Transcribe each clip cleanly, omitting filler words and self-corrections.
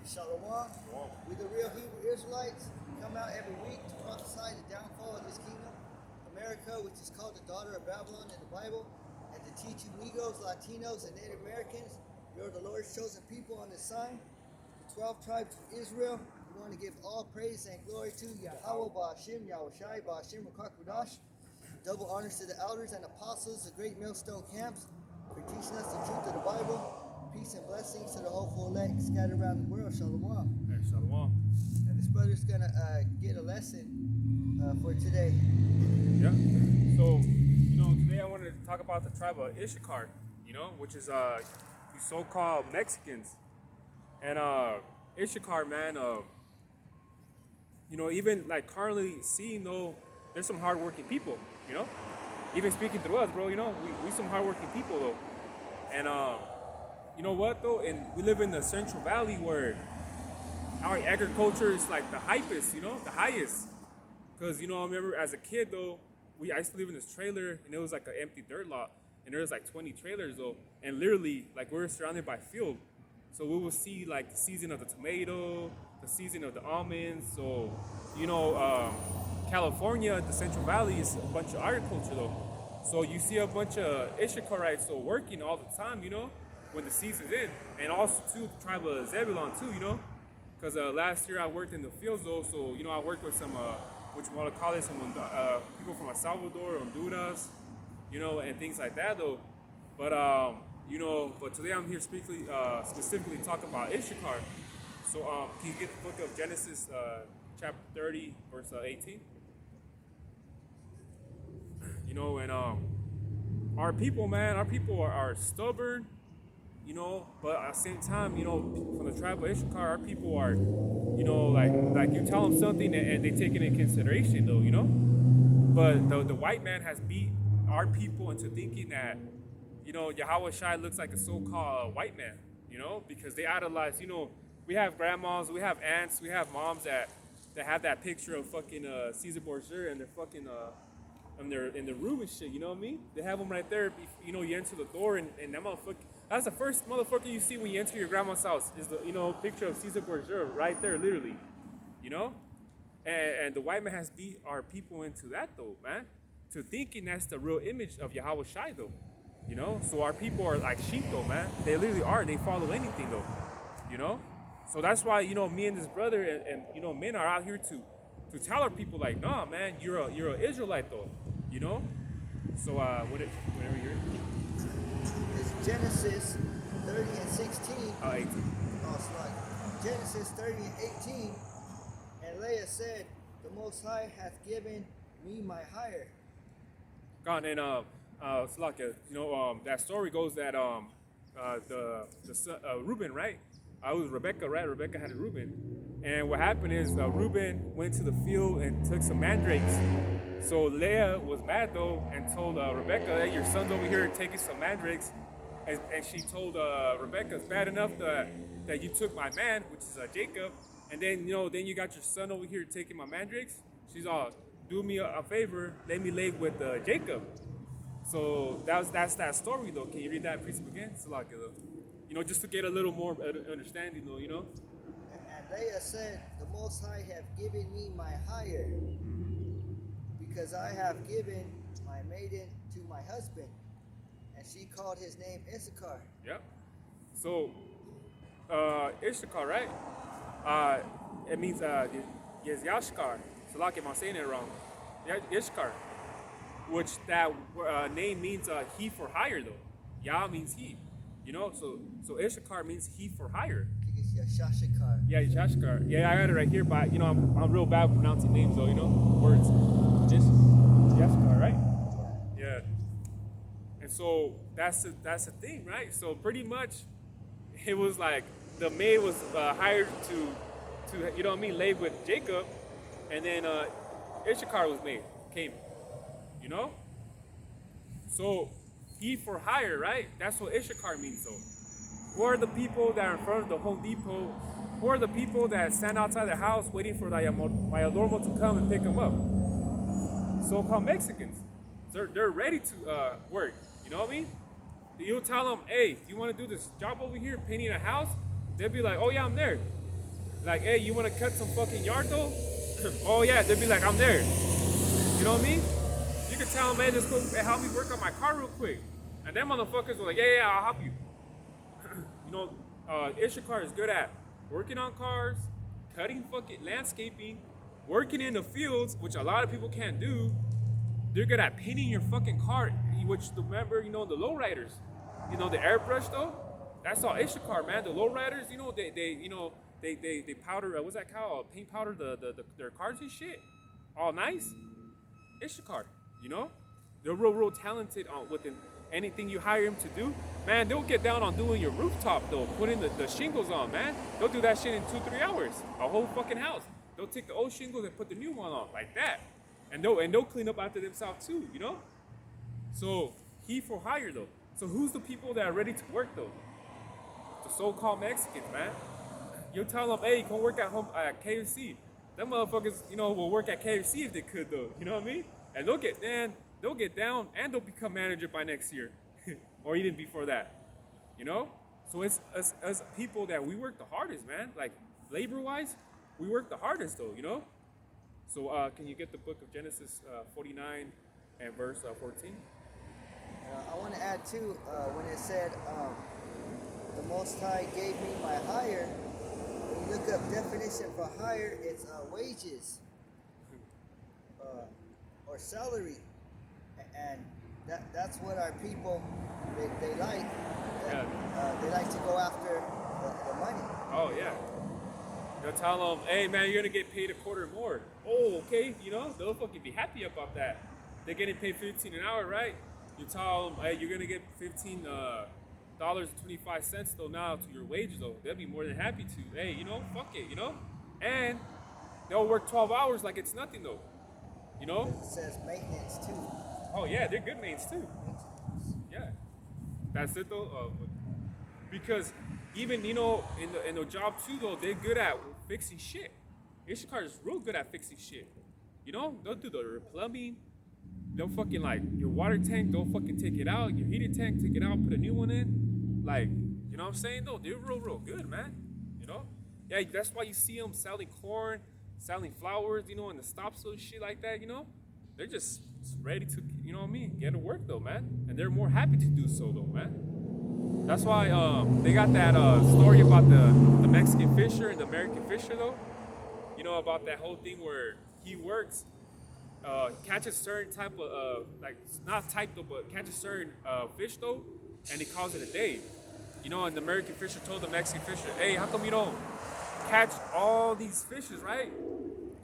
Shalom. We're the real Hebrew Israelites. Come out every week to prophesy the downfall of this kingdom, America, which is called the daughter of Babylon in the Bible, and to teach you Negroes, Latinos, and Native Americans, you're the Lord's chosen people on this sign, the 12 tribes of Israel. We want to give all praise and glory to Yahweh, Ba'ashim, Yahushai, Ba'ashim, Rakakudash. Double honors to the elders and apostles, the great millstone camps, for teaching us the truth of the Bible. Peace and blessings to the hopeful elect scattered around the world. Shalom. Hey, shalom. And this brother's going to get a lesson for today. Yeah. So, today I wanted to talk about the tribe of Issachar, which is the so-called Mexicans. And Issachar, man, even like currently seeing, though, there's some hardworking people, Even speaking through us, bro, we some hardworking people, though. And, you know what, though? And we live in the Central Valley where our agriculture is like the hypest, the highest. Because, I remember as a kid, though, I used to live in this trailer, and it was like an empty dirt lot. And there was like 20 trailers, though. And literally, like, we were surrounded by field. So we will see, like, the season of the tomato, the season of the almonds. So, California, the Central Valley, is a bunch of agriculture, though. So you see a bunch of Issacharites, so working all the time, when the season's in. And also, too, the tribe of Zebulon, too, Because last year I worked in the fields, though, so, I worked with some, what you want to call it, some people from El Salvador, Honduras, and things like that, though. But, but today I'm here specifically talking about Issachar. So, can you get the book of Genesis, chapter 30, verse 18? And our people, man, are stubborn, but at the same time, from the tribe of Issachar, our people are, like you tell them something and they take it in consideration, though, But the white man has beat our people into thinking that, Yahweh Shai looks like a so-called white man, because they idolize, we have grandmas, we have aunts, we have moms that have that picture of fucking Caesar Borgia and they're fucking in their room and shit, you know what I mean? They have them right there, you enter the door and that motherfucker, that's the first motherfucker you see when you enter your grandma's house is the, picture of Caesar Borgia right there, literally, And the white man has beat our people into that, though, man, to thinking that's the real image of Yahweh Shai, though, So our people are like sheep, though, man. They literally are. They follow anything, though, So that's why, me and this brother and men are out here to tell our people, like, nah, man, you're an Israelite, though, So whenever you're It's Genesis 30 and 16. 18. Oh, it's like Genesis 30 and 18. And Leah said, the Most High hath given me my hire. God, and it's like that story goes that the Reuben, right? I was Rebecca, right? Rebecca had a Reuben. And what happened is Reuben went to the field and took some mandrakes. So Leah was mad, though, and told Rebecca, hey, your son's over here taking some mandrakes. And she told Rebecca, it's bad enough that you took my man, which is Jacob. And then, then you got your son over here taking my mandrakes. She's all, do me a favor, let me lay with Jacob. So that's that story, though. Can you read that precept again? It's like, just to get a little more understanding, though, And Leah said, the Most High have given me my hire, because I have given my maiden to my husband. And she called his name Issachar. Yep. So, Issachar, right? It means Yashkar. So, like, am I saying it wrong? Issachar, which that name means he for hire, though. Yah means he. So Issachar means he for hire. I think it's Yashashikar. Yeah, Issachar. Yeah, I got it right here, but I'm real bad pronouncing names, though. Words. Just Issachar, right? Yeah. And so that's the thing, right? So pretty much, it was like the maid was hired to lay with Jacob, and then Issachar was came. So. He for hire, right? That's what Issachar means, though. Who are the people that are in front of the Home Depot? Who are the people that stand outside their house waiting for Mayordomo to come and pick them up? So-called Mexicans. They're ready to work. You know what I mean? You tell them, hey, you want to do this job over here, painting a house? They'll be like, oh yeah, I'm there. Like, hey, you want to cut some fucking yard though? Oh yeah, they'd be like, I'm there. You know what I mean? You can tell them, hey, just go help me work on my car real quick. And them motherfuckers were like, yeah, I'll help you. You know, Issachar is good at working on cars, cutting fucking landscaping, working in the fields, which a lot of people can't do. They're good at painting your fucking car, which remember, you know, the lowriders, you know, the airbrush though, that's all Issachar, man. The lowriders, you know, they powder, what's that called? Paint powder their cars and shit, all nice. Issachar, you know, they're real talented on within anything you hire them to do. Man, they'll get down on doing your rooftop though, putting the shingles on, man. They'll do that shit in 2-3 hours, a whole fucking house. They'll take the old shingles and put the new one on like that. And they'll clean up after themselves too, you know? So he for hire though. So who's the people that are ready to work though? The so-called Mexicans, man. You'll tell them, hey, come work at home at KFC. Them motherfuckers, you know, will work at KFC if they could though. You know what I mean? And they'll get down and they'll become manager by next year. Or even before that. You know? So it's us people that we work the hardest, man. Like labor-wise, we work the hardest though, you know? So can you get the book of Genesis 49 and verse 14? I want to add too, when it said, the Most High gave me my hire, when you look up definition for hire, it's wages or salary. And that's what our people, they like. They like to go after the money. Oh, yeah. They'll tell them, hey, man, you're going to get paid a quarter more. Oh, okay, you know, they'll fucking be happy about that. They're getting paid $15 an hour, right? You tell them, hey, you're going to get $15.25 though now to your wages though. They'll be more than happy to. Hey, you know, fuck it, you know? And they'll work 12 hours like it's nothing though. You know? It says maintenance too. Oh yeah, they're good mates too. Yeah. That's it though. Because even, you know, in the job too though, they're good at fixing shit. Issachar is real good at fixing shit. You know, they'll do the plumbing. They'll fucking, like, your water tank, they'll fucking take it out. Your heating tank, take it out, put a new one in. Like, you know what I'm saying though? They're real good, man. You know? Yeah, that's why you see them selling corn, selling flowers, you know, in the stops and shit like that, you know? They're just ready to, you know what I mean, get to work though, man. And they're more happy to do so though, man. That's why they got that story about the Mexican fisher and the American fisher though. You know, about that whole thing where he works, catches certain type of, like, not type though, but catches certain fish though, and he calls it a day. You know, and the American fisher told the Mexican fisher, hey, how come you don't catch all these fishes, right?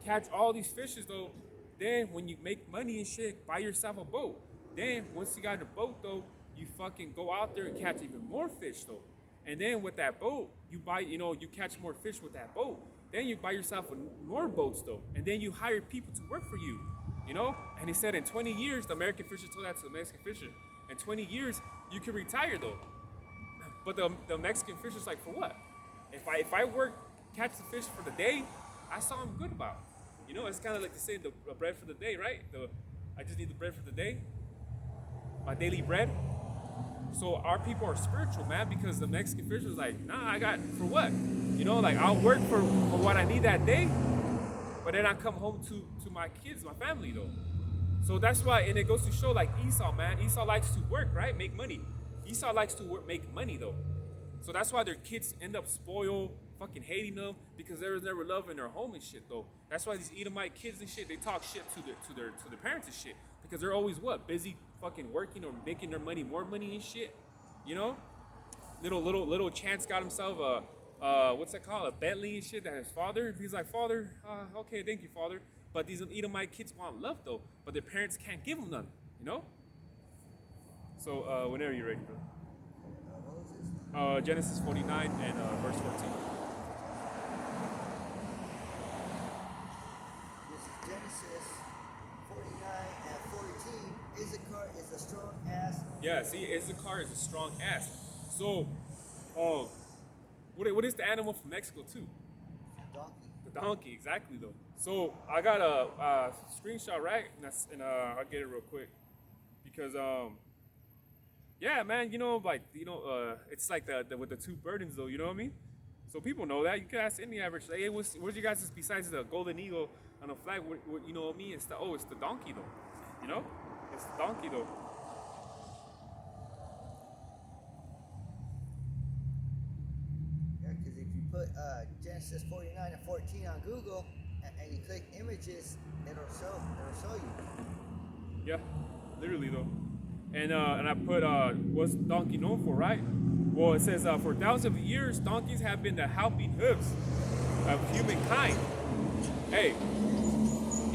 Catch all these fishes though. Then when you make money and shit, buy yourself a boat. Then once you got a boat though, you fucking go out there and catch even more fish though. And then with that boat, you buy, you know, you catch more fish with that boat. Then you buy yourself more boats though. And then you hire people to work for you, you know? And he said in 20 years, the American fisher told that to the Mexican fisher, in 20 years, you can retire though. But the Mexican fisher's like, for what? If I work, catch the fish for the day, I saw I'm good about. You know, it's kind of like to say the bread for the day, right? I just need the bread for the day, my daily bread. So our people are spiritual, man, because the Mexican fisher's like, nah, I got, for what? You know, like, I'll work for what I need that day, but then I come home to my kids, my family, though. So that's why, and it goes to show, like, Esau, man. Esau likes to work, right? Make money. Esau likes to work, make money, though. So that's why their kids end up spoiled, fucking hating them, because there was never love in their home and shit, though. That's why these Edomite kids and shit, they talk shit to their parents and shit, because they're always what? Busy fucking working or making their money, more money and shit, you know? Little Chance got himself what's that called? A Bentley and shit that his father, he's like, Father, okay, thank you, Father. But these Edomite kids want love, though, but their parents can't give them none, you know? So, whenever you're ready, bro. Genesis 49 and verse 14. This is Genesis 49 and 14. Issachar is a strong ass. Yeah, see, Issachar is a strong ass. So, what is the animal from Mexico too? Donkey. The donkey, exactly though. So I got a screenshot, right? And I'll get it real quick because yeah, man, you know, like, you know, it's like the with the two burdens though, you know what I mean? So people know that. You can ask any average. Hey, what's your guys' besides the golden eagle on the flag? What you know what I mean? It's the donkey though. You know, it's the donkey though. Yeah, because if you put Genesis 49 and 14 on Google and you click images, it'll show you. Yeah, literally though. And I put what's donkey known for, right? Well, it says for thousands of years, donkeys have been the helping hooves of humankind. Hey,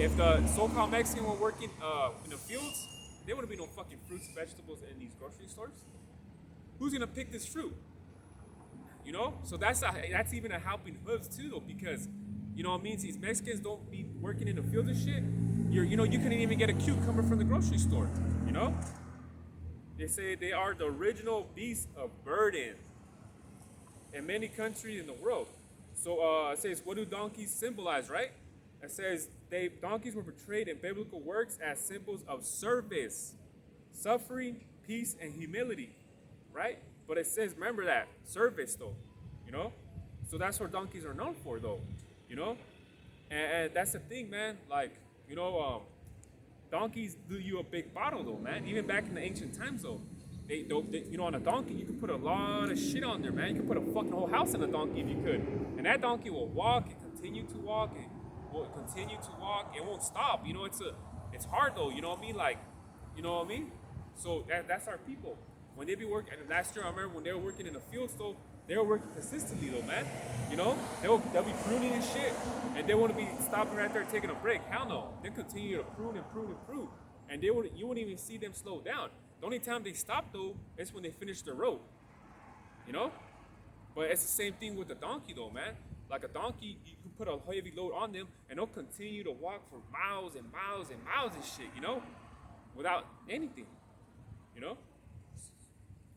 if the so-called Mexican were working in the fields, there wouldn't be no fucking fruits and vegetables in these grocery stores. Who's gonna pick this fruit? You know, so that's even a helping hooves too, though, because you know what I mean. These Mexicans don't be working in the fields and shit. You couldn't even get a cucumber from the grocery store. You know, they say they are the original beast of burden in many countries in the world. So it says, what do donkeys symbolize, right? It says donkeys were portrayed in biblical works as symbols of service, suffering, peace, and humility, right? But it says, remember that, service though, you know? So that's what donkeys are known for though, you know? And that's the thing, man, like, you know, donkeys do you a big bottle though, man. Even back in the ancient times though, they you know, on a donkey, you could put a lot of shit on there, man. You could put a fucking whole house in a donkey if you could. And that donkey will walk and continue to walk and will continue to walk. It won't stop, you know, it's hard though, you know what I mean? Like, you know what I mean? So that's our people. When they be working, and last year I remember when they were working in the fields though, they were working consistently though, man. You know, they'll be pruning and shit, and they wouldn't be stopping right there taking a break. Hell no, they continue to prune and prune and prune, and you wouldn't even see them slow down. The only time they stop though is when they finish their row. You know, but it's the same thing with the donkey though, man. Like a donkey, you can put a heavy load on them, and they'll continue to walk for miles and miles and miles and shit. You know, without anything. You know.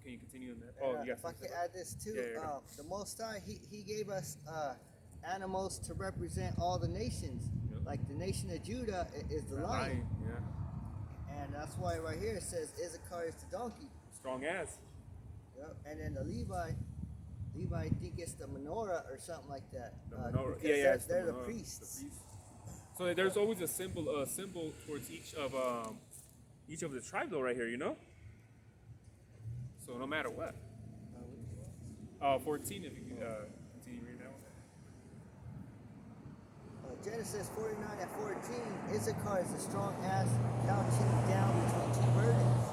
Can you continue on that? Oh, you got if I could add this too, yeah. the Most High, he gave us animals to represent all the nations. Yep. Like the nation of Judah is the lion. Yeah. And that's why right here it says Issachar is the donkey. Strong ass. Yep. And then the Levi, I think it's the menorah or something like that. The menorah. Yeah, It's they're the menorah, priests. the priests. So there's always a symbol towards each of the tribe though, right here. You know. So no matter what. 14, if you can continue reading that one. Genesis 49 and 14, Issachar is a strong ass couching down between two burdens.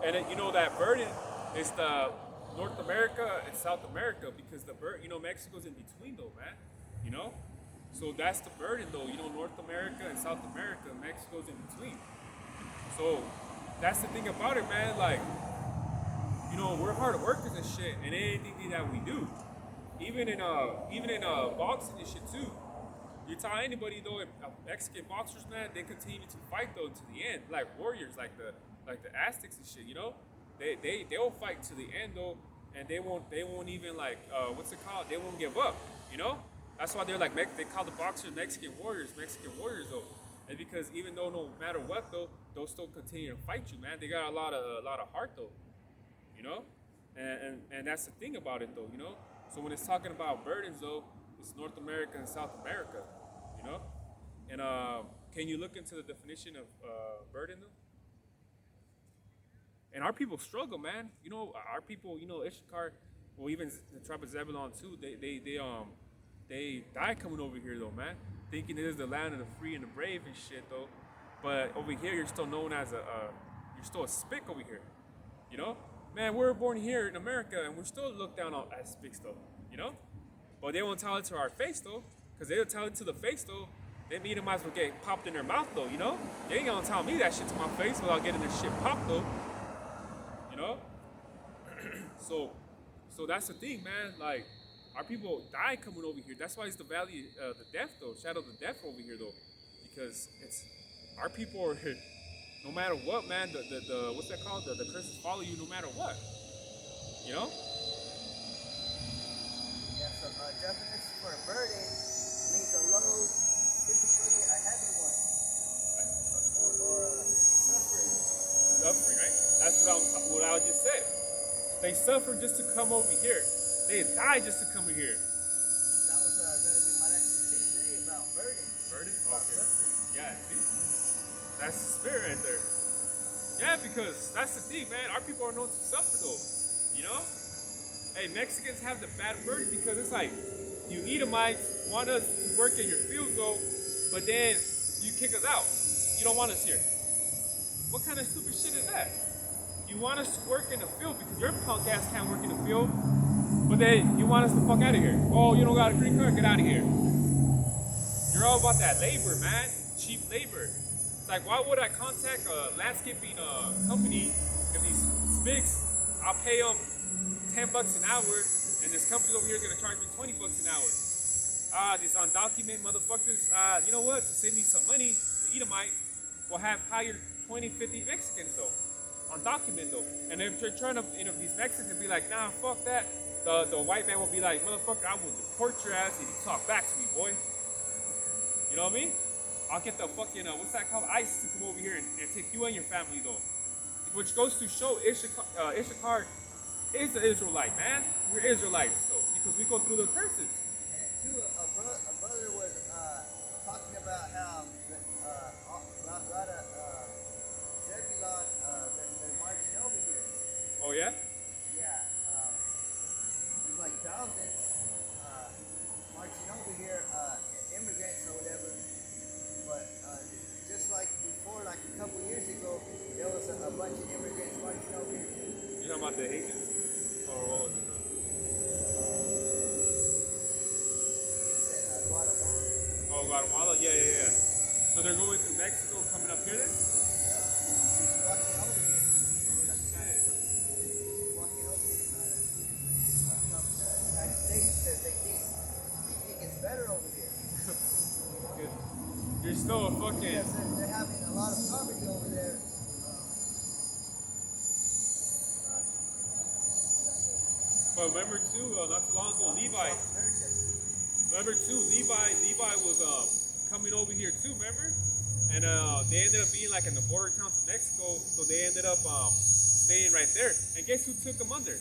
And you know that burden is the North America and South America, because Mexico's in between though, man. You know? So that's the burden though, you know, North America and South America, Mexico's in between. So that's the thing about it, man, like, you know, we're hard workers and shit, and anything that we do, even in boxing and shit too. You tell anybody though, Mexican boxers, man, they continue to fight though to the end, like warriors, like the Aztecs and shit. You know, they'll fight to the end though, and they won't even like what's it called? They won't give up. You know, that's why they're like they call the boxers Mexican warriors though, and because even though no matter what though, they'll still continue to fight you, man. They got a lot of heart though. You know, and that's the thing about it though, you know. So when it's talking about burdens though, it's North America and South America, you know. And can you look into the definition of burden though? And our people struggle, man. You know, our people, you know, Issachar, well, even the tribe of Zebulon too. They die coming over here though, man, thinking it is the land of the free and the brave and shit though. But over here, you're still known as you're still a spick over here, you know. Man, we were born here in America, and we're still looked down on as spicks, though, you know? But they won't tell it to our face, though, because they'll tell it to the face, though. They might as well get popped in their mouth, though, you know? They ain't gonna tell me that shit to my face without getting their shit popped, though, you know? So that's the thing, man. Like, our people die coming over here. That's why it's the valley of the death, though, shadow of the death over here, though, because it's our people are here. No matter what, man, the what's that called? The curses follow you no matter what. You know? Yeah, so definition for a burden means a load, typically a heavy one. Right. Or suffering. Suffering, right? That's what I just said. They suffer just to come over here. They die just to come here. going to be my lesson too today about burden. Burden? About Okay. suffering. Yeah, see? That's the spirit right there. Yeah, because that's the thing, man. Our people are known to suffer, though. You know? Hey, Mexicans have the bad burden because it's like, you Edomites want us to work in your fields, though, but then you kick us out. You don't want us here. What kind of stupid shit is that? You want us to work in the field because your punk ass can't work in the field, but then you want us to fuck out of here. Oh, you don't got a green card? Get out of here. You're all about that labor, man. Cheap labor. It's like, why would I contact a landscaping company if these spics, I'll pay them $10 an hour, and this company over here is gonna charge me $20 an hour. These undocumented motherfuckers, you know what? To save me some money, the Edomite will have hired 20, 50 Mexicans though. Undocumented though. And if you're trying to, these Mexicans be like, nah, fuck that. The white man will be like, motherfucker, I will deport your ass if you talk back to me, boy. You know what I mean? I'll get the fucking, what's that called? ICE to come over here and take you and your family though. Which goes to show Issachar is the Israelite, man. We're Israelites though, because we go through the curses. And too, a brother was talking about how a lot of Zebulon, they're marching over here. Oh yeah? Yeah, there's like thousands marching over here, immigrants or whatever. But just like before, like a couple years ago, there was a bunch of immigrants marching over here too. You talking about the Haitians? Or what was it? Guatemala. Oh, Guatemala? Yeah. So they're going through Mexico, coming up here then? He's walking over here. He's walking over here trying to come to the United States because they think it's better over here. You're still a fucking... Because they're having a lot of poverty over there. But remember too, not too long ago, Levi. Remember too, Levi was coming over here too, remember? And they ended up being like in the border towns of Mexico, so they ended up staying right there. And guess who took them under?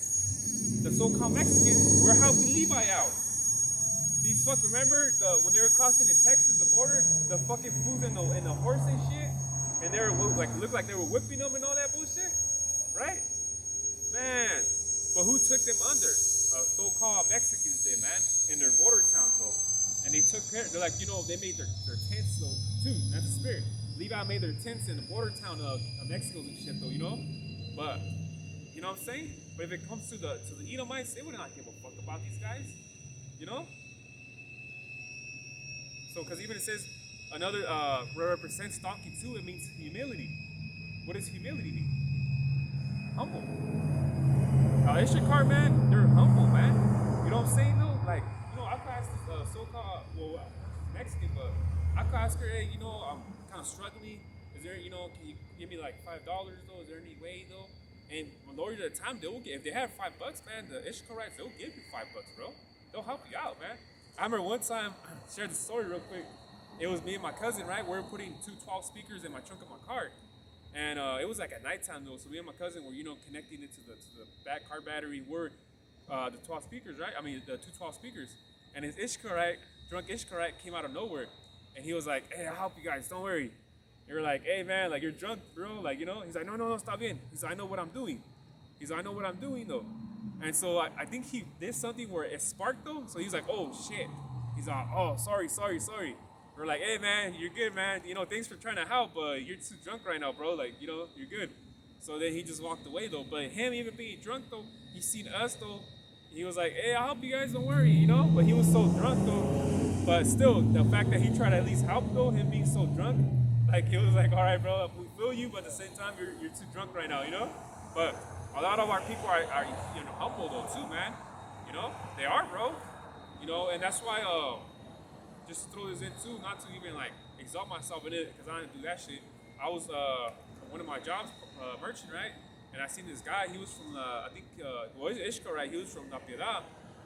The so-called Mexicans. We're helping Levi out. These remember when they were crossing in Texas, the border, the fucking fools and the horse and shit, and they were like looked like they were whipping them and all that bullshit, right? Man, but who took them under? So-called Mexicans did, man, in their border towns though, and they took care. They're like, they made their tents though too. That's the spirit. Levi made their tents in the border town of Mexico and shit though, But you know what I'm saying? But if it comes to the Edomites, they would not give a fuck about these guys, So, because even it says another represents donkey too, it means humility. What does humility mean? Humble. Issachar, man, they're humble, man. You know what I'm saying though? Like, I could ask this so-called, Mexican, but I could ask her, hey, I'm kind of struggling. Is there, can you give me like $5 though? Is there any way though? And majority of the time, they will get, if they have $5, man, the Issacharites, they'll give you $5, bro. They'll help you out, man. I remember one time, shared the story real quick. It was me and my cousin, right? We were putting two 12 speakers in my trunk of my car. And it was like at nighttime though, so me and my cousin were, connecting it to the back car battery were the 12 speakers, right? I mean, the two 12 speakers. And his drunk Issacharite came out of nowhere. And he was like, hey, I'll help you guys, don't worry. And we're like, hey man, like you're drunk, bro, like, He's like, no, stop in. He's like, I know what I'm doing. He's like, I know what I'm doing though. And so I think he did something where it sparked though. So he's like, oh shit. He's like, oh, sorry. We're like, hey man, you're good, man. Thanks for trying to help, but you're too drunk right now, bro. Like, you're good. So then he just walked away though. But him even being drunk though, he seen us though. He was like, hey, I'll help you guys, don't worry, But he was so drunk though. But still, the fact that he tried to at least help though, him being so drunk, like it was like, all right, bro, we feel you, but at the same time, you're too drunk right now, But a lot of our people are humble though too, man. They are, bro. And that's why just to throw this in too, not to even like exalt myself in it, because I didn't do that shit. I was one of my jobs, merchant, right? And I seen this guy. He was from he's Issachar, right? He was from La Piedad,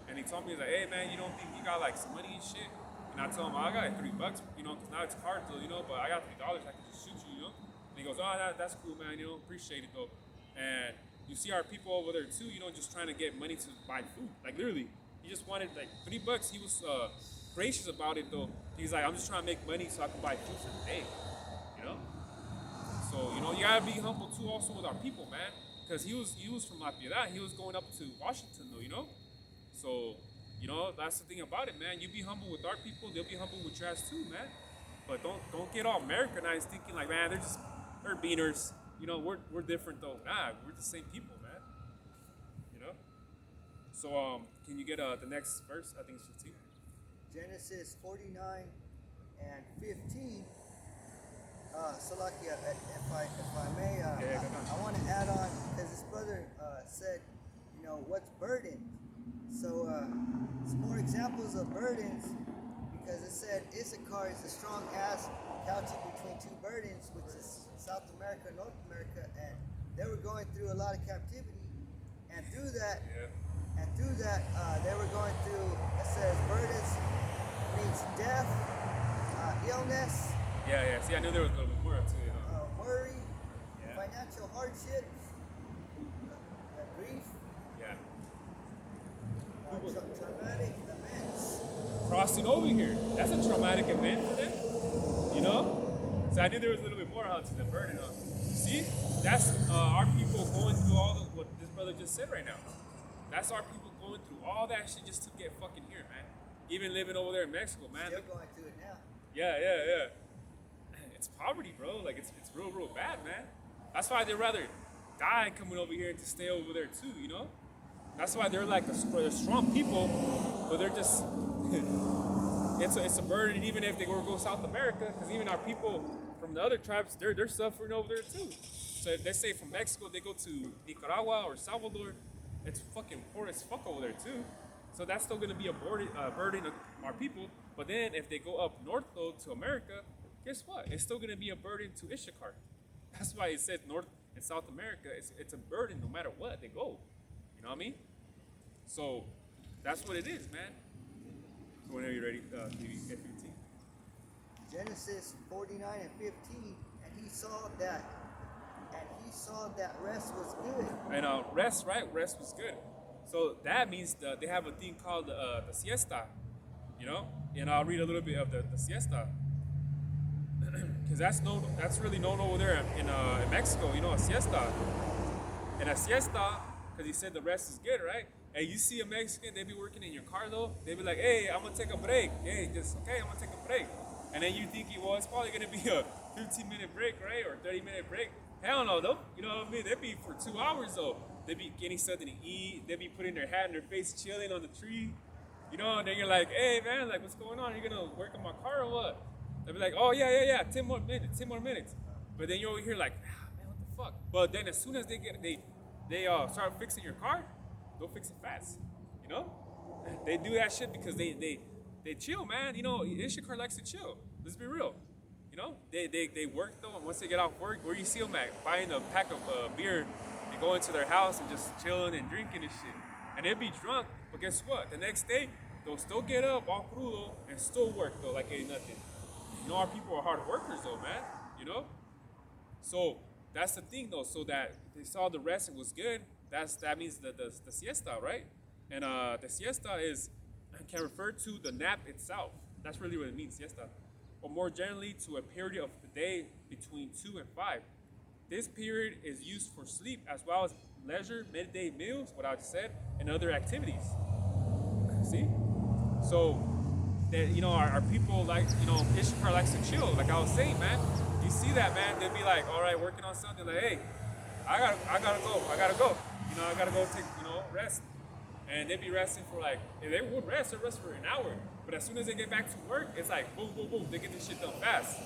and he told me, he's like, hey man, you don't think you got like some money and shit? And I told him, I got like $3, because now it's hard though, but I got $3, I can just shoot you, And he goes, oh, that's cool, man, appreciate it though. And you see our people over there too, just trying to get money to buy food. Like literally, he just wanted like $3. He was gracious about it though. He's like, I'm just trying to make money so I can buy food for the day, you know. So you gotta be humble too, also with our people, man. Because he was from La Piedad. He was going up to Washington though. So that's the thing about it, man. You be humble with our people, they'll be humble with yours too, man. But don't get all Americanized thinking like, man, they're beaners. We're different though. Nah, we're the same people, man. You know. So can you get the next verse? I think it's 15. Genesis 49 and 15. Salakia, if I may, I want to add on because this brother said, what's burden? So some more examples of burdens, because it said Issachar is a strong ass couching between two burdens, which is South America and North America, and they were going through a lot of captivity, and through that, they were going through. It says burdens means death, illness. Yeah. See, I knew there was a little bit more to it. Worry, financial hardship, grief. Yeah. Traumatic events. Crossing over here. That's a traumatic event for them. So I knew there was a little bit more to the burden. See, that's our people going through what this brother just said right now. That's our people going through all that shit just to get fucking here, man. Even living over there in Mexico, man. Still going through it now. Yeah. It's poverty, bro. Like it's real bad, man. That's why they'd rather die coming over here to stay over there too, That's why they're like they're strong people, but they're just it's a burden even if they were to go South America, because even our people from the other tribes, they're suffering over there too. So if they say from Mexico they go to Nicaragua or Salvador, it's fucking poor as fuck over there too. So that's still gonna be a burden of our people. But then if they go up north though to America, guess what? It's still gonna be a burden to Issachar. That's why it says North and South America. It's a burden no matter what they go. You know what I mean? So that's what it is, man. So whenever you're ready, TV at 15. Genesis 49 and 15, and he saw that rest was good. And rest, right? Rest was good. So that means that they have a thing called the siesta, And I'll read a little bit of the siesta, because that's really known over there in Mexico. A siesta. And a siesta, because he said the rest is good, right? And you see a Mexican, they be working in your car though. They be like, hey, I'm gonna take a break. Hey, I'm gonna take a break. And then you think, well, it's probably gonna be a 15-minute break, right? Or 30-minute break. Hell no, though. You know what I mean? They be for 2 hours though. They be getting something to eat. They be putting their hat in their face, chilling on the tree. And then you're like, hey man, like what's going on? Are you gonna work on my car or what? They'll be like, oh yeah, 10 more minutes. But then you're over here like, man, what the fuck? But then as soon as they start fixing your car, they'll fix it fast. They do that shit because they chill, man. Issachar likes to chill. Let's be real. They work though, and once they get off work, where you see them at? Buying a pack of beer, they go into their house and just chilling and drinking and shit. And they'll be drunk, but guess what? The next day, they'll still get up all crudo and still work though, like ain't nothing. Our people are hard workers though, man. So that's the thing though. So that they saw the rest and was good. That means the siesta, right? And the siesta can refer to the nap itself. That's really what it means, siesta. Or more generally, to a period of the day between 2 and 5. This period is used for sleep as well as leisure, midday meals, what I just said, and other activities. See? So, that our people like, Issachar likes to chill. Like I was saying, man, you see that, man. They'll be like, all right, working on something. Like, hey, I gotta go. I gotta go take, rest. And they'd be resting for like, if they would rest, they'd rest for an hour. But as soon as they get back to work, it's like boom, boom, boom. They get this shit done fast.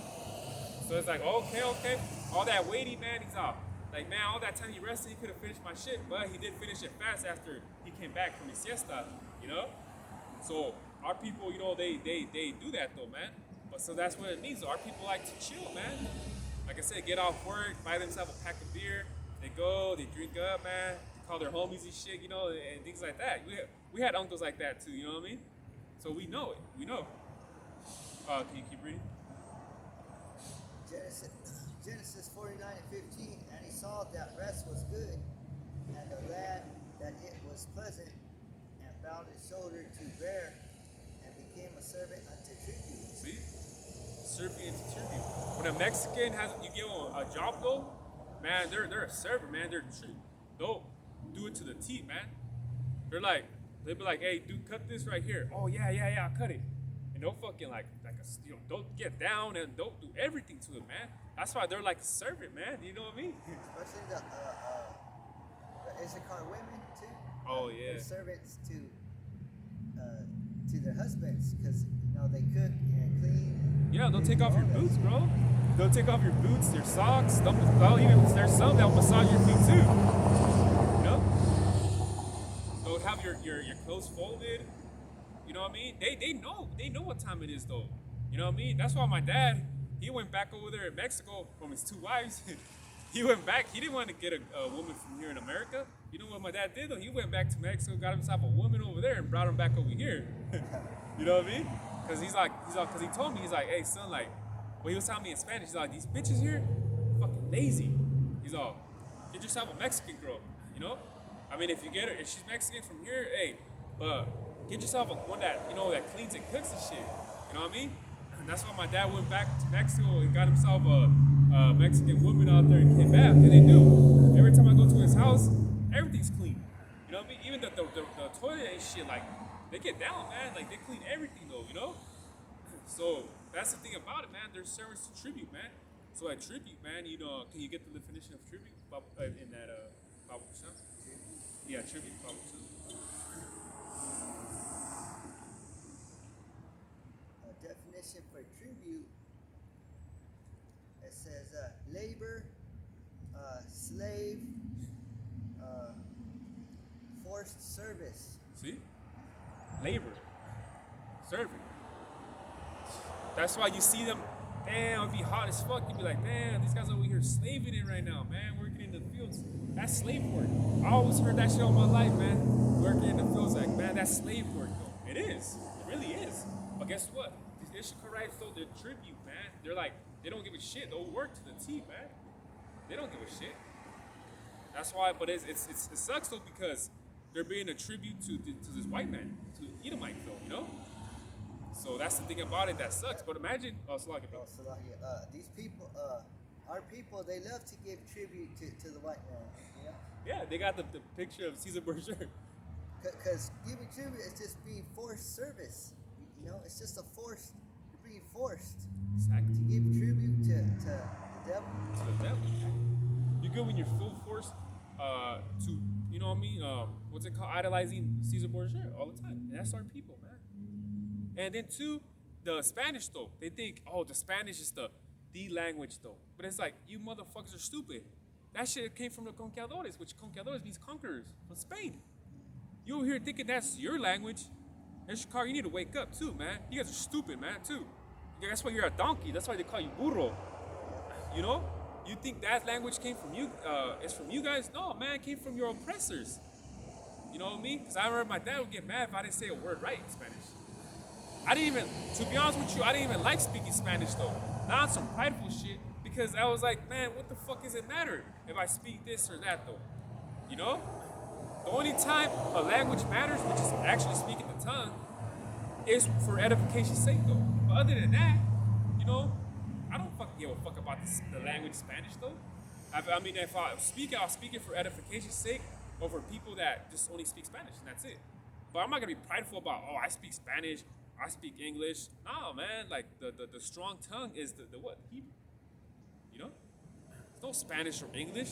So it's like, okay. All that waiting, man, he's off. Like, man, all that time he rested, he could have finished my shit, but he did finish it fast after he came back from his siesta, So our people, they do that though, man. But so that's what it means. Our people like to chill, man. Like I said, get off work, buy themselves a pack of beer. They go, they drink up, man. They call their homies and shit, and things like that. We had uncles like that too, you know what I mean? So we know it. We know. Can you keep reading? Genesis 49 and 15, and he saw that rest was good, and the land that it was pleasant, and bowed his shoulder to bear, and became a servant subservient to tribute. When a Mexican has you give them a job though, man, they're a servant, man. They'll do it to the T, man. They'll be like, hey, dude, cut this right here. Oh yeah, I'll cut it. And they'll fucking they'll get down and they'll do everything to it, man. That's why they're like a servant, man. You know what I mean? Especially the Issachar women too. Oh yeah. They're servants to their husbands because they cook and clean. Yeah, they'll take off your boots, bro. They'll take off your boots, your socks. There's some that'll massage your feet too. You know? They'll have your clothes folded. You know what I mean? They know what time it is though. You know what I mean? That's why my dad, he went back over there in Mexico from his 2 wives. He went back. He didn't want to get a woman from here in America. You know what my dad did though? He went back to Mexico, got himself a woman over there, and brought him back over here. You know what I mean? Because because he told me, he's like, hey son, like, well, he was telling me in Spanish, he's like, these bitches here, fucking lazy. He's all, get yourself a Mexican girl. You know? I mean, if she's Mexican from here, hey, get yourself one that that cleans and cooks and shit. You know what I mean? And that's why my dad went back to Mexico and got himself a Mexican woman out there and came back. And they do. Every time I go to his house, everything's clean. You know what I mean? Even the toilet and shit, like, they get down, man. Like, they clean everything, though, you know? So, that's the thing about it, man. There's servants to tribute, man. So, at tribute, man, can you get the definition of tribute in that Bible percent? Yeah, tribute, Bible percent. Definition for tribute, it says labor, slave, forced service. See? Labor. Servant. That's why you see them, damn, it'd be hot as fuck. You'd be like, damn, these guys over here slaving it right now, man, working in the fields. That's slave work. I always heard that shit all my life, man. Working in the fields, like, man, that's slave work, though. It is. It really is. But guess what? These Issacharites, though, they're tribute, man. They're like, they don't give a shit. They'll work to the T, man. They don't give a shit. That's why, but it sucks, though, because they're being a tribute to this white man, to Edomite, though, you know? So that's the thing about it that sucks. But imagine, these people, our people, they love to give tribute to the white man, you know? Yeah, they got the picture of Caesar Borgia. Because giving tribute is just being forced service. You know, it's just you're being forced Exactly. to give tribute to the devil. To the devil. You're good when you're full force to, you know what I mean? What's it called? Idolizing Caesar Borgia all the time. And that's our people, man. And then two, the Spanish though. They think, oh, the Spanish is the language though. But it's like, you motherfuckers are stupid. That shit came from the conquistadores, which conquistadores means conquerors from Spain. You over here thinking that's your language. Issachar, you need to wake up too, man. You guys are stupid, man, too. That's why you're a donkey. That's why they call you burro. You know? You think that language came from you, it's from you guys? No, man, it came from your oppressors. You know what I mean? Because I remember my dad would get mad if I didn't say a word right in Spanish. To be honest with you, I didn't even like speaking Spanish though. Not on some prideful shit, because I was like, man, what the fuck does it matter if I speak this or that though? You know? The only time a language matters, which is actually speaking the tongue, is for edification's sake though. But other than that, you know, I don't fucking give a fuck about the language Spanish though. I mean, if I speak it, I'll speak it for edification's sake over people that just only speak Spanish, and that's it. But I'm not gonna be prideful about, oh, I speak Spanish, I speak English. No, man, like the strong tongue is the what? Hebrew. You know? There's no Spanish or English.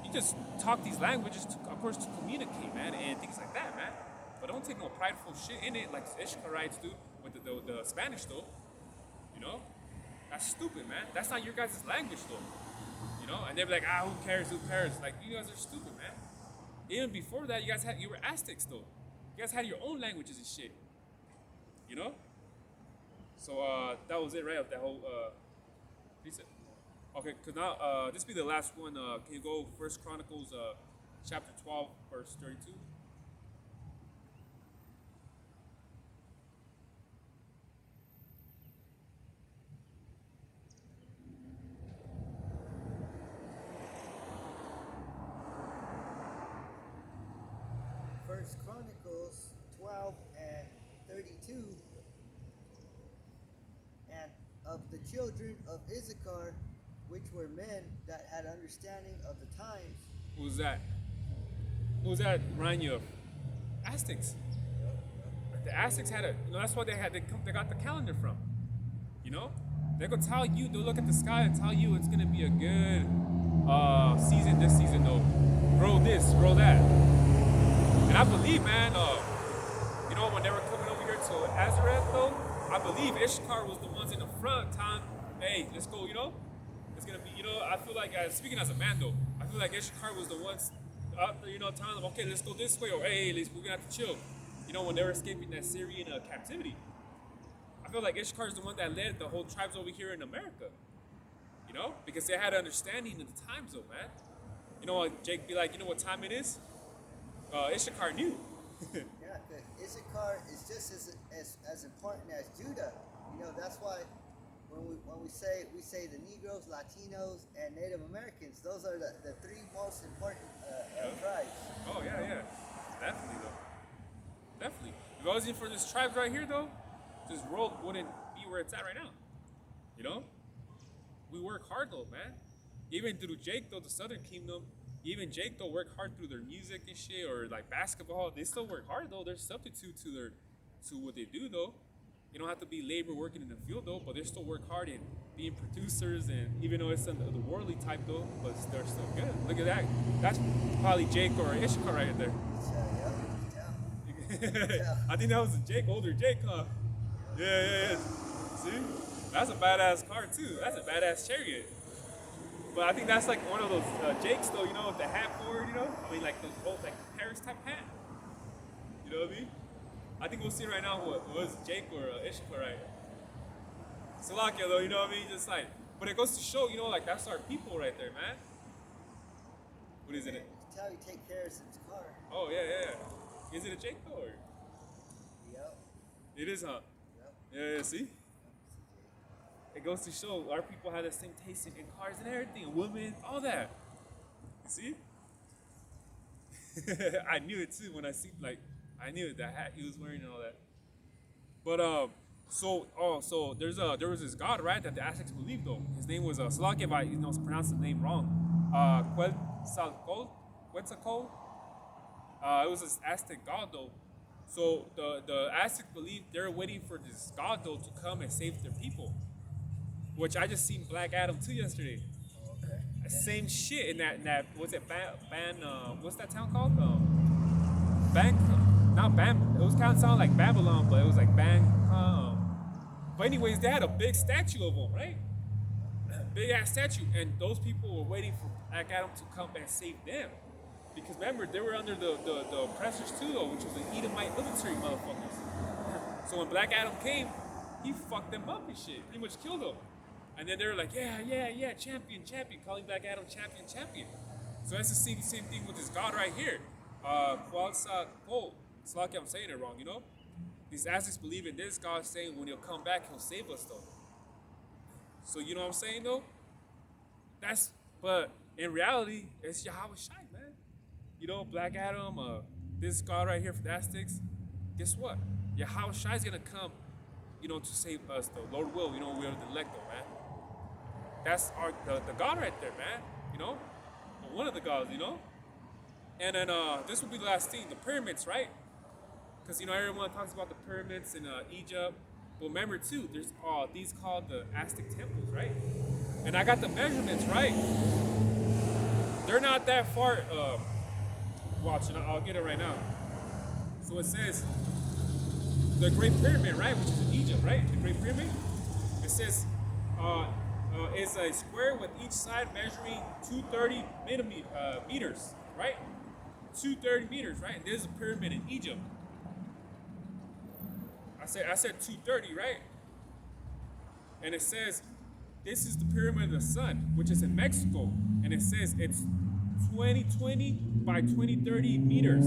You just talk these languages, of course, to communicate, man, and things like that, man. But don't take no prideful shit in it like Issacharites do with the Spanish, though. You know? That's stupid, man. That's not your guys' language, though. You know? And they're like, who cares? Like, you guys are stupid, man. Even before that, you were Aztecs, though. You guys had your own languages and shit. You know? So, that was it, right? Of that whole, piece. Okay, because now, this will be the last one. Can you go 1 Chronicles, chapter 12, verse 32? First Chronicles 12 and 32. And of the children of Issachar, which were men that had understanding of the times. Who's that? Who's that remind you of? Aztecs. The Aztecs had that's what they got the calendar from. You know? They could tell you, they'll look at the sky and tell you it's gonna be a good season this season though. Grow this, grow that. And I believe, man, when they were coming over here to ISRAELITE though, I believe Issachar was the ones in the front telling, hey, let's go, it's gonna be, I feel like, speaking as a man though, I feel like Issachar was the ones out there, telling them, okay, let's go this way, or hey, we're gonna have to chill. When they were escaping that Syrian captivity. I feel like Issachar is the one that led the whole tribes over here in America. Because they had an understanding of the time zone, man. Jake be like, you know what time it is? Issachar knew. Yeah, because Issachar is just as important as Judah. That's why when we say the Negroes, Latinos, and Native Americans, those are the three most important tribes. Oh yeah, definitely though. Definitely. If it wasn't for this tribes right here though, this world wouldn't be where it's at right now. We work hard though, man. Even through Jake though, the Southern Kingdom, even Jake though work hard through their music and shit, or like basketball. They still work hard though. There's substitute to what they do though. You don't have to be labor working in the field though, but they still work hard in being producers, and even though it's the worldly type though, but they're still good. Look at that. That's probably Jake or Issachar right there. Yeah. I think that was older Jake, huh? Yeah. See? That's a badass car too. That's a badass chariot. But I think that's like one of those Jakes though, with the hat forward, I mean like those old like Paris type hat. You know what I mean? I think we'll see right now what was Jake or Issachar, right? Slovakia though, you know what I mean? Just like, but it goes to show, like that's our people right there, man. What is it? It's how he take care of his car. Oh yeah. Is it a Jake though? Or? Yep. It is, huh? Yep. Yeah, see? It goes to show our people have the same taste in cars and everything, women, all that. You see? I knew it too when I knew it, that hat he was wearing and all that. But so there was this god, right, that the Aztecs believed though. His name was Slovakia, if I pronounce the name wrong. Quetzalcoatl. It was this Aztec god though. So the Aztecs believed they were waiting for this god though to come and save their people. Which I just seen Black Adam 2 yesterday. Okay. Same shit in that what's it what's that town called? Not Bam. It was kind of sound like Babylon, but it was like but anyways, they had a big statue of him, right? Big ass statue, and those people were waiting for Black Adam to come and save them. Because remember, they were under the oppressors too, though, which was the Edomite military motherfuckers. So when Black Adam came, he fucked them up and shit. Pretty much killed them. And then they were like, yeah, champion, calling Black Adam champion. So that's the same thing with this god right here. Quetzalcoatl. It's like I'm saying it wrong, These Aztecs believe in this god saying when he'll come back, he'll save us, though. So you know what I'm saying, though? But in reality, it's Yahweh Shai, man. Black Adam, this god right here for the Aztecs. Guess what? Yahweh Shai is gonna come, to save us, though. Lord will, we are the elect, though, man. That's the God right there, man. Or one of the gods, And then this will be the last thing, the pyramids, right? Because everyone talks about the pyramids in Egypt. But remember too, there's these called the Aztec temples, right? And I got the measurements, right? They're not that far. Watch, and I'll get it right now. So it says the Great Pyramid, right, which is in Egypt, right? The Great Pyramid. It says is a square with each side measuring 230 meters, right? 230 meters, right? And there's a pyramid in Egypt. I said 230, right? And it says this is the Pyramid of the Sun, which is in Mexico, and it says it's 2020 by 2030 meters.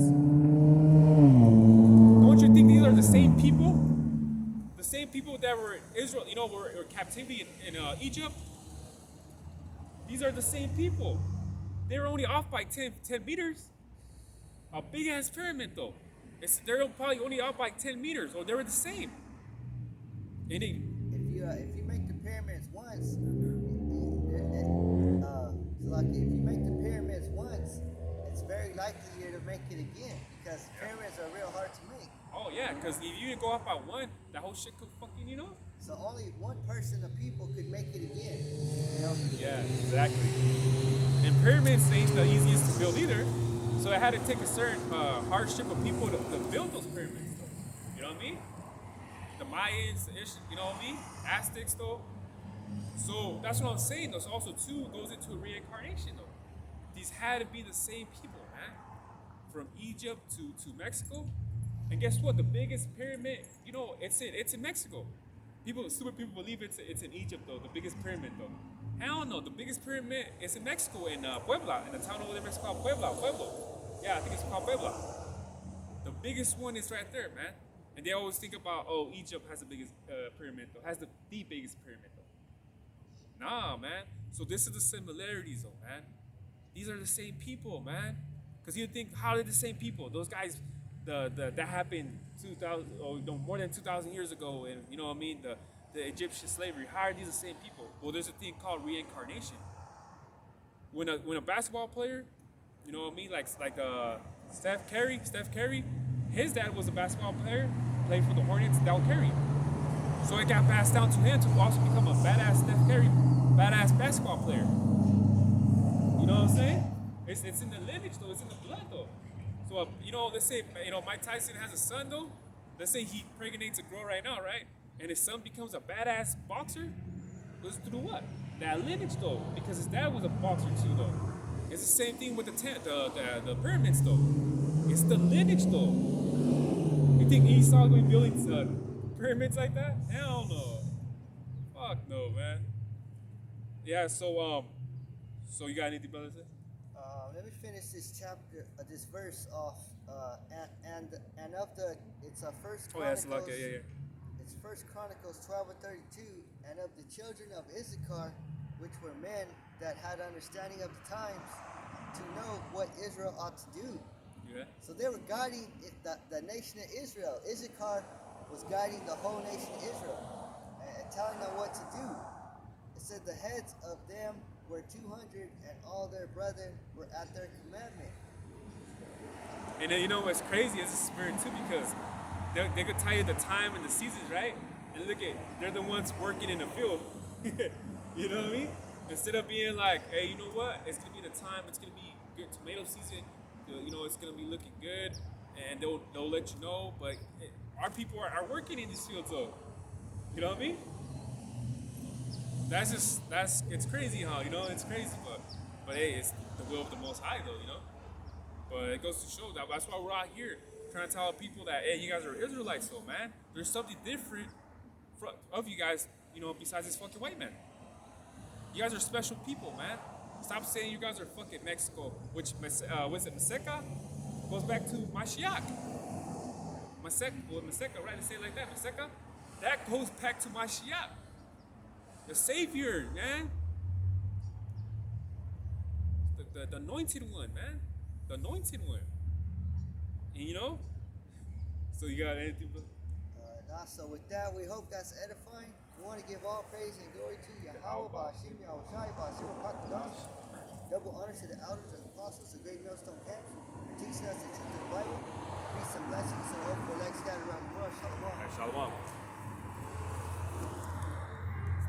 Don't you think these are the same people? The same people that were in Israel, were in captivity in Egypt. These are the same people. They were only off by 10 meters. A big ass pyramid though. They're probably only off by 10 meters, or they were the same. And If you if you make the pyramids once, like if you make the pyramids once, it's very likely you're to make it again because pyramids are real hard to make. Oh yeah, because if you go off by one, that whole shit could fucking, you know. So only one person of people could make it again. You know? Yeah, exactly. And pyramids ain't the easiest to build either, so it had to take a certain hardship of people to build those pyramids. Though. You know what I mean? The Mayans, you know what I mean? Aztecs, though. So that's what I'm saying. Though. So also too goes into a reincarnation, though. These had to be the same people, man. From Egypt to Mexico. And guess what? The biggest pyramid, you know, it's in Mexico. Stupid people believe it's in Egypt though. The biggest pyramid though. Hell no. The biggest pyramid is in Mexico, in Puebla, in the town over there in Mexico called Pueblo. Yeah, I think it's called Puebla. The biggest one is right there, man. And they always think about, oh, Egypt has the biggest pyramid though. Has the biggest pyramid though. Nah, man. So this is the similarities though, man. These are the same people, man. Because you think, how are they the same people? Those guys, that happened 2,000 or more than 2,000 years ago, and you know what I mean, the Egyptian slavery. How are these the same people? Well, there's a thing called reincarnation. When a basketball player, you know what I mean, like Steph Curry, his dad was a basketball player, played for the Hornets, Del Curry. So it got passed down to him to also become a badass Steph Curry, badass basketball player. You know what I'm saying? It's in the lineage though. It's in the blood though. So you know, let's say Mike Tyson has a son though. Let's say he impregnates a girl right now, right? And his son becomes a badass boxer. Goes through what? That lineage though, because his dad was a boxer too though. It's the same thing with the pyramids though. It's the lineage though. You think Esau gonna be building pyramids like that? Hell no. Fuck no, man. Yeah. So you got anything, brother? Let me finish this chapter, this verse off, and of the, it's a First Chronicles. Oh yeah, It's First Chronicles 12:32, and of the children of Issachar, which were men that had understanding of the times, to know what Israel ought to do. Yeah. So they were guiding the nation of Israel. Issachar was guiding the whole nation of Israel and telling them what to do. It said the heads of them were 200, and all their brethren were at their commandment. And then you know what's crazy is the spirit too, because they could tell you the time and the seasons, right? And look at, they're the ones working in the field. You know what I mean? Instead of being like, hey, you know what? It's gonna be the time. It's gonna be good tomato season. You know, it's gonna be looking good, and they'll let you know. But our people are working in these fields, though. You know what I mean? It's crazy, huh? You know, it's crazy, but hey, it's the will of the Most High, though. You know. But it goes to show that's why we're out here trying to tell people that, hey, you guys are Israelites, though, man. There's something different of you guys, you know, besides this fucking white man. You guys are special people, man. Stop saying you guys are fucking Mexico, which, was it Meseca? Goes back to Mashiach. Meseca, right? They say it like that, Meseca? That goes back to Mashiach. The Savior, man. The anointed one, man. The anointed one. And you know? So you got anything? So with that, we hope that's edifying. We want to give all praise and glory to Yahweh, Ba'ashim, Yahushai, Ba'ashim, Pakadash. Double honor to the elders and apostles, the great millstone camps, for teaching us the truth of the Bible. Peace and blessings, and hope for legs scattered around the world. Shalom. Shalom.